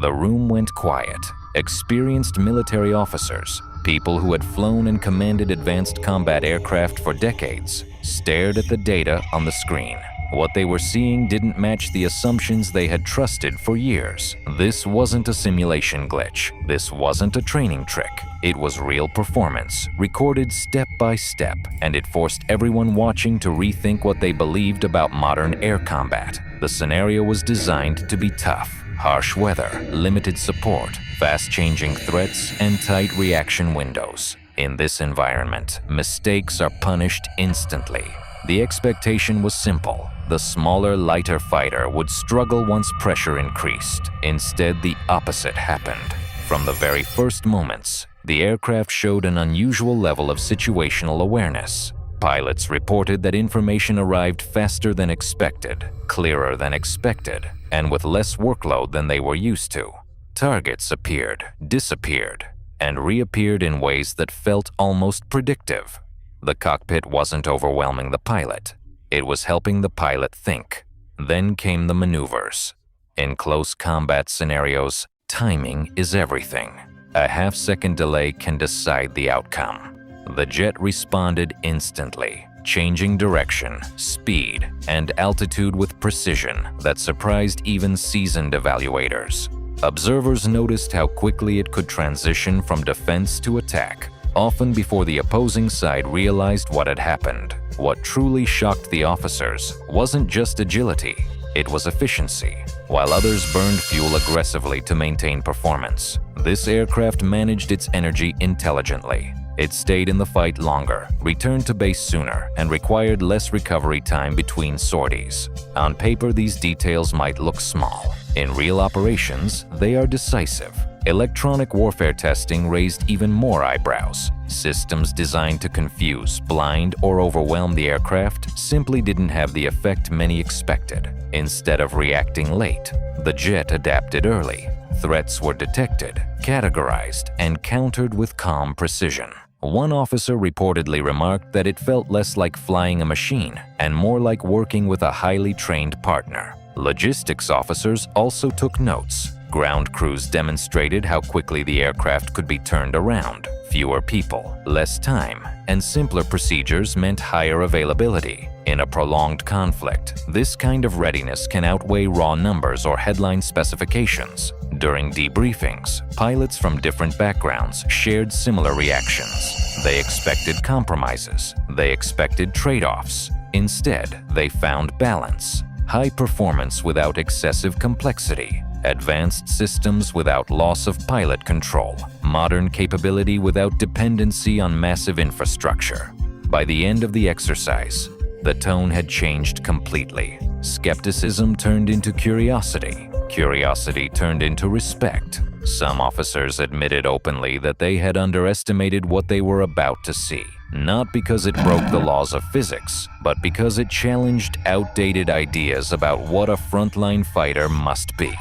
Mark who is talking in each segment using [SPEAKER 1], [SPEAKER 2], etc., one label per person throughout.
[SPEAKER 1] The room went quiet. Experienced military officers, people who had flown and commanded advanced combat aircraft for decades, stared at the data on the screen. What they were seeing didn't match the assumptions they had trusted for years. This wasn't a simulation glitch. This wasn't a training trick. It was real performance, recorded step by step, and it forced everyone watching to rethink what they believed about modern air combat. The scenario was designed to be tough. Harsh weather, limited support, fast-changing threats, and tight reaction windows. In this environment, mistakes are punished instantly. The expectation was simple. The smaller, lighter fighter would struggle once pressure increased. Instead, the opposite happened. From the very first moments, the aircraft showed an unusual level of situational awareness. Pilots reported that information arrived faster than expected, clearer than expected, and with less workload than they were used to. Targets appeared, disappeared, and reappeared in ways that felt almost predictive. The cockpit wasn't overwhelming the pilot. It was helping the pilot think. Then came the maneuvers. In close combat scenarios, timing is everything. A half-second delay can decide the outcome. The jet responded instantly, changing direction, speed, and altitude with precision that surprised even seasoned evaluators. Observers noticed how quickly it could transition from defense to attack, often before the opposing side realized what had happened. What truly shocked the officers wasn't just agility, it was efficiency. While others burned fuel aggressively to maintain performance, this aircraft managed its energy intelligently. It stayed in the fight longer, returned to base sooner, and required less recovery time between sorties. On paper, these details might look small. In real operations, they are decisive. Electronic warfare testing raised even more eyebrows. Systems designed to confuse, blind, or overwhelm the aircraft simply didn't have the effect many expected. Instead of reacting late, the jet adapted early. Threats were detected, categorized, and countered with calm precision. One officer reportedly remarked that it felt less like flying a machine and more like working with a highly trained partner. Logistics officers also took notes. Ground crews demonstrated how quickly the aircraft could be turned around. Fewer people, less time, and simpler procedures meant higher availability. In a prolonged conflict, this kind of readiness can outweigh raw numbers or headline specifications. During debriefings, pilots from different backgrounds shared similar reactions. They expected compromises. They expected trade-offs. Instead, they found balance. High performance without excessive complexity. Advanced systems without loss of pilot control. Modern capability without dependency on massive infrastructure. By the end of the exercise, the tone had changed completely. Skepticism turned into curiosity. Curiosity turned into respect. Some officers admitted openly that they had underestimated what they were about to see. Not because it broke the laws of physics, but because it challenged outdated ideas about what a frontline fighter must be.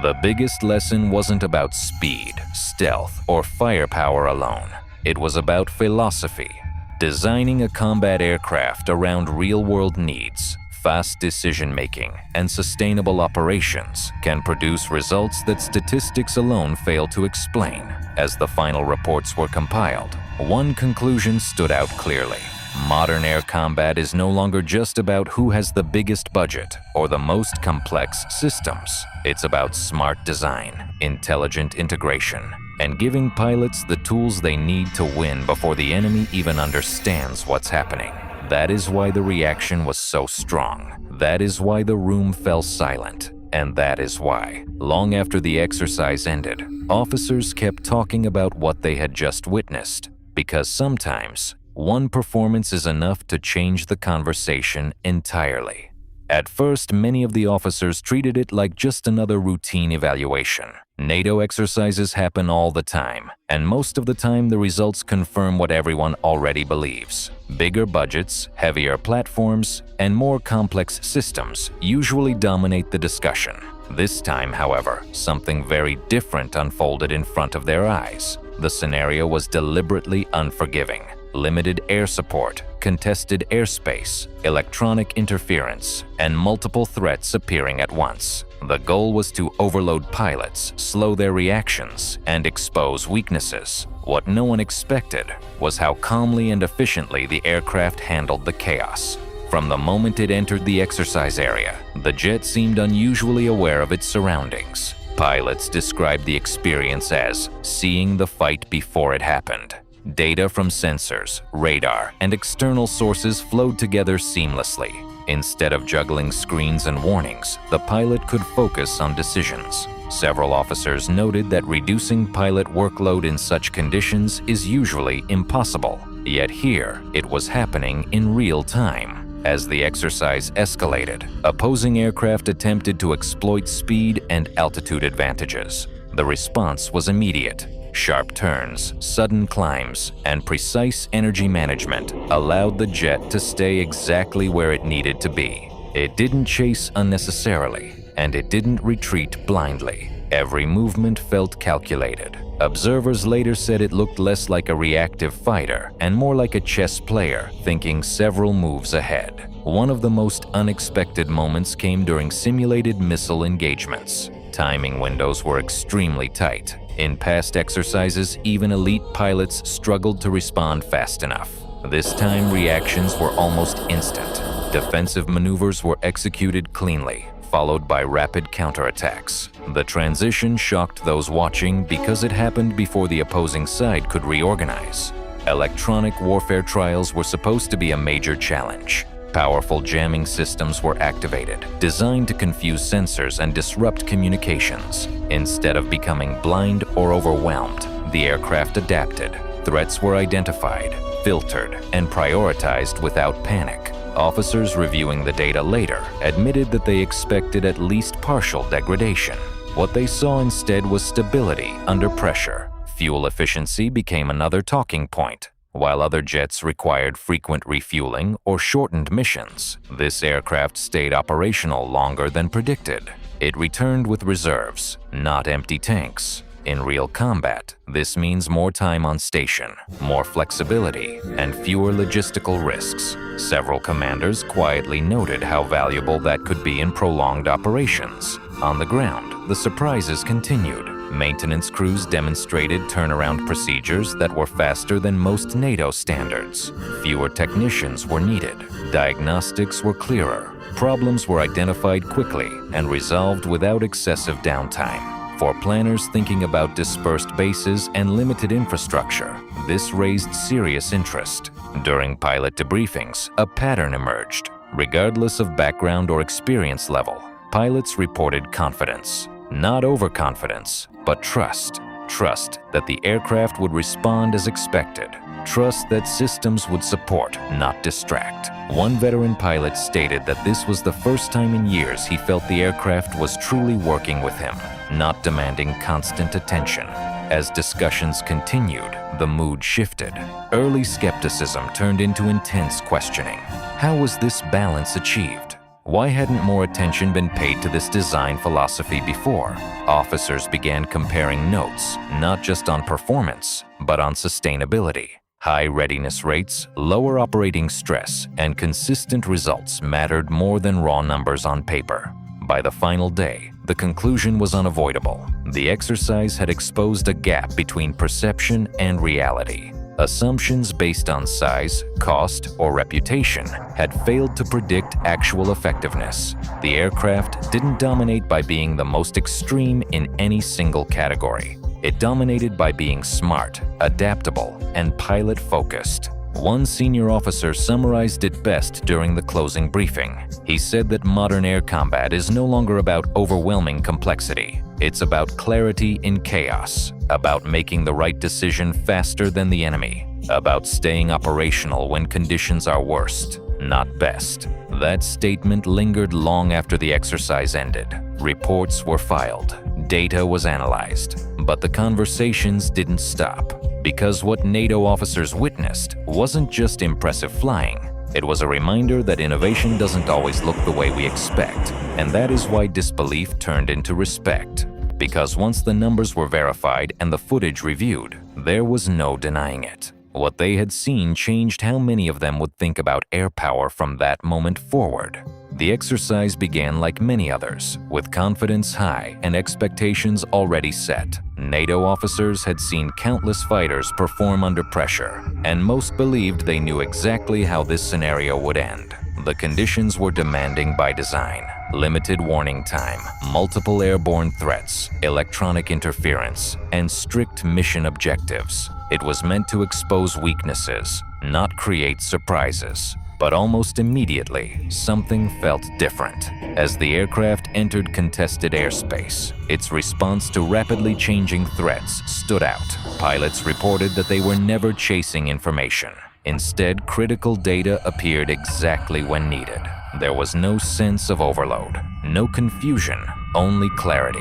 [SPEAKER 1] The biggest lesson wasn't about speed, stealth, or firepower alone. It was about philosophy. Designing a combat aircraft around real-world needs, fast decision-making, and sustainable operations can produce results that statistics alone fail to explain. As the final reports were compiled, one conclusion stood out clearly. Modern air combat is no longer just about who has the biggest budget or the most complex systems. It's about smart design, intelligent integration, and giving pilots the tools they need to win before the enemy even understands what's happening. That is why the reaction was so strong. That is why the room fell silent. And that is why, long after the exercise ended, officers kept talking about what they had just witnessed. Because sometimes, one performance is enough to change the conversation entirely. At first, many of the officers treated it like just another routine evaluation. NATO exercises happen all the time, and most of the time the results confirm what everyone already believes. Bigger budgets, heavier platforms, and more complex systems usually dominate the discussion. This time, however, something very different unfolded in front of their eyes. The scenario was deliberately unforgiving. Limited air support, contested airspace, electronic interference, and multiple threats appearing at once. The goal was to overload pilots, slow their reactions, and expose weaknesses. What no one expected was how calmly and efficiently the aircraft handled the chaos. From the moment it entered the exercise area, the jet seemed unusually aware of its surroundings. Pilots described the experience as seeing the fight before it happened. Data from sensors, radar, and external sources flowed together seamlessly. Instead of juggling screens and warnings, the pilot could focus on decisions. Several officers noted that reducing pilot workload in such conditions is usually impossible. Yet here, it was happening in real time. As the exercise escalated, opposing aircraft attempted to exploit speed and altitude advantages. The response was immediate. Sharp turns, sudden climbs, and precise energy management allowed the jet to stay exactly where it needed to be. It didn't chase unnecessarily, and it didn't retreat blindly. Every movement felt calculated. Observers later said it looked less like a reactive fighter and more like a chess player thinking several moves ahead. One of the most unexpected moments came during simulated missile engagements. Timing windows were extremely tight. In past exercises, even elite pilots struggled to respond fast enough. This time, reactions were almost instant. Defensive maneuvers were executed cleanly, followed by rapid counterattacks. The transition shocked those watching because it happened before the opposing side could reorganize. Electronic warfare trials were supposed to be a major challenge. Powerful jamming systems were activated, designed to confuse sensors and disrupt communications. Instead of becoming blind or overwhelmed, the aircraft adapted. Threats were identified, filtered, and prioritized without panic. Officers reviewing the data later admitted that they expected at least partial degradation. What they saw instead was stability under pressure. Fuel efficiency became another talking point. While other jets required frequent refueling or shortened missions, this aircraft stayed operational longer than predicted. It returned with reserves, not empty tanks. In real combat, this means more time on station, more flexibility, and fewer logistical risks. Several commanders quietly noted how valuable that could be in prolonged operations. On the ground, the surprises continued. Maintenance crews demonstrated turnaround procedures that were faster than most NATO standards. Fewer technicians were needed. Diagnostics were clearer. Problems were identified quickly and resolved without excessive downtime. For planners thinking about dispersed bases and limited infrastructure, this raised serious interest. During pilot debriefings, a pattern emerged. Regardless of background or experience level, pilots reported confidence. Not overconfidence, but trust. Trust that the aircraft would respond as expected. Trust that systems would support, not distract. One veteran pilot stated that this was the first time in years he felt the aircraft was truly working with him, not demanding constant attention. As discussions continued, the mood shifted. Early skepticism turned into intense questioning. How was this balance achieved? Why hadn't more attention been paid to this design philosophy before? Officers began comparing notes, not just on performance, but on sustainability. High readiness rates, lower operating stress, and consistent results mattered more than raw numbers on paper. By the final day, the conclusion was unavoidable. The exercise had exposed a gap between perception and reality. Assumptions based on size, cost, or reputation had failed to predict actual effectiveness. The aircraft didn't dominate by being the most extreme in any single category. It dominated by being smart, adaptable, and pilot-focused. One senior officer summarized it best during the closing briefing. He said that modern air combat is no longer about overwhelming complexity. It's about clarity in chaos, about making the right decision faster than the enemy, about staying operational when conditions are worst, not best. That statement lingered long after the exercise ended. Reports were filed, data was analyzed, but the conversations didn't stop. Because what NATO officers witnessed wasn't just impressive flying, it was a reminder that innovation doesn't always look the way we expect, and that is why disbelief turned into respect. Because once the numbers were verified and the footage reviewed, there was no denying it. What they had seen changed how many of them would think about air power from that moment forward. The exercise began like many others, with confidence high and expectations already set. NATO officers had seen countless fighters perform under pressure, and most believed they knew exactly how this scenario would end. The conditions were demanding by design. Limited warning time, multiple airborne threats, electronic interference, and strict mission objectives. It was meant to expose weaknesses, not create surprises. But almost immediately, something felt different. As the aircraft entered contested airspace, its response to rapidly changing threats stood out. Pilots reported that they were never chasing information. Instead, critical data appeared exactly when needed. There was no sense of overload, no confusion, only clarity.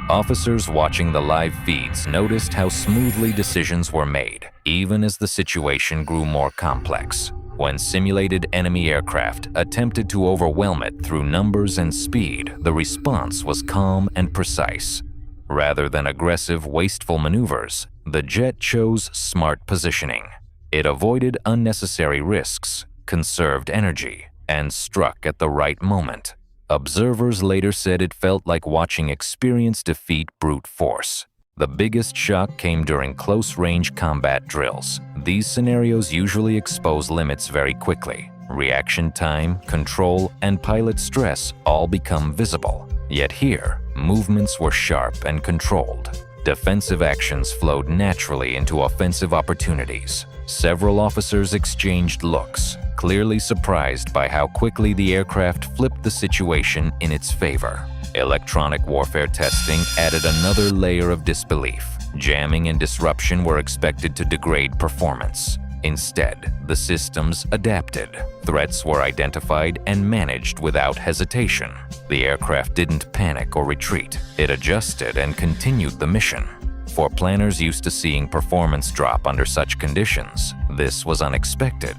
[SPEAKER 1] Officers watching the live feeds noticed how smoothly decisions were made, even as the situation grew more complex. When simulated enemy aircraft attempted to overwhelm it through numbers and speed, the response was calm and precise. Rather than aggressive, wasteful maneuvers, the jet chose smart positioning. It avoided unnecessary risks, conserved energy, and struck at the right moment. Observers later said it felt like watching experience defeat brute force. The biggest shock came during close-range combat drills. These scenarios usually expose limits very quickly. Reaction time, control, and pilot stress all become visible. Yet here, movements were sharp and controlled. Defensive actions flowed naturally into offensive opportunities. Several officers exchanged looks, clearly surprised by how quickly the aircraft flipped the situation in its favor. Electronic warfare testing added another layer of disbelief. Jamming and disruption were expected to degrade performance. Instead, the systems adapted. Threats were identified and managed without hesitation. The aircraft didn't panic or retreat. It adjusted and continued the mission. For planners used to seeing performance drop under such conditions, this was unexpected.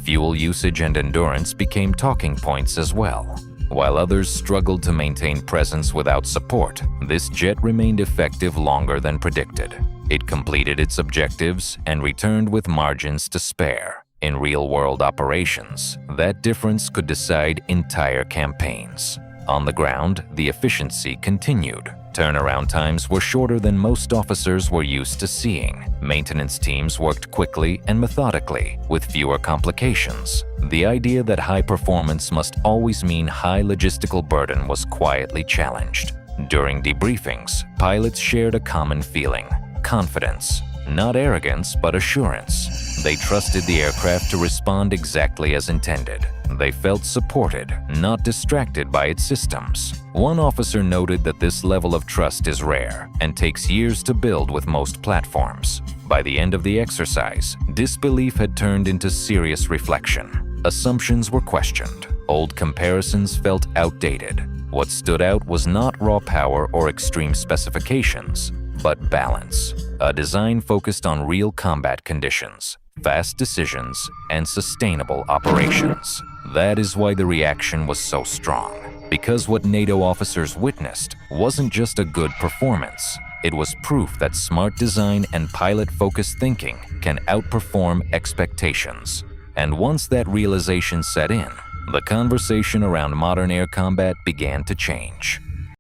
[SPEAKER 1] Fuel usage and endurance became talking points as well. While others struggled to maintain presence without support, this jet remained effective longer than predicted. It completed its objectives and returned with margins to spare. In real-world operations, that difference could decide entire campaigns. On the ground, the efficiency continued. Turnaround times were shorter than most officers were used to seeing. Maintenance teams worked quickly and methodically, with fewer complications. The idea that high performance must always mean high logistical burden was quietly challenged. During debriefings, pilots shared a common feeling: confidence. Not arrogance, but assurance. They trusted the aircraft to respond exactly as intended. They felt supported, not distracted by its systems. One officer noted that this level of trust is rare and takes years to build with most platforms. By the end of the exercise, disbelief had turned into serious reflection. Assumptions were questioned. Old comparisons felt outdated. What stood out was not raw power or extreme specifications, but balance. A design focused on real combat conditions, fast decisions, and sustainable operations. That is why the reaction was so strong. Because what NATO officers witnessed wasn't just a good performance. It was proof that smart design and pilot-focused thinking can outperform expectations. And once that realization set in, the conversation around modern air combat began to change.